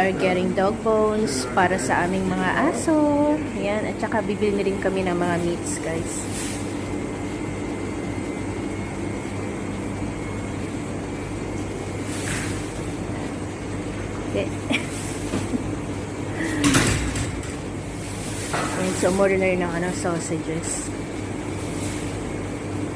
are getting dog bones para sa aming mga aso. Yan, at saka bibili na rin kami ng mga meats, guys. Okay. And so, order na rin ng sausages.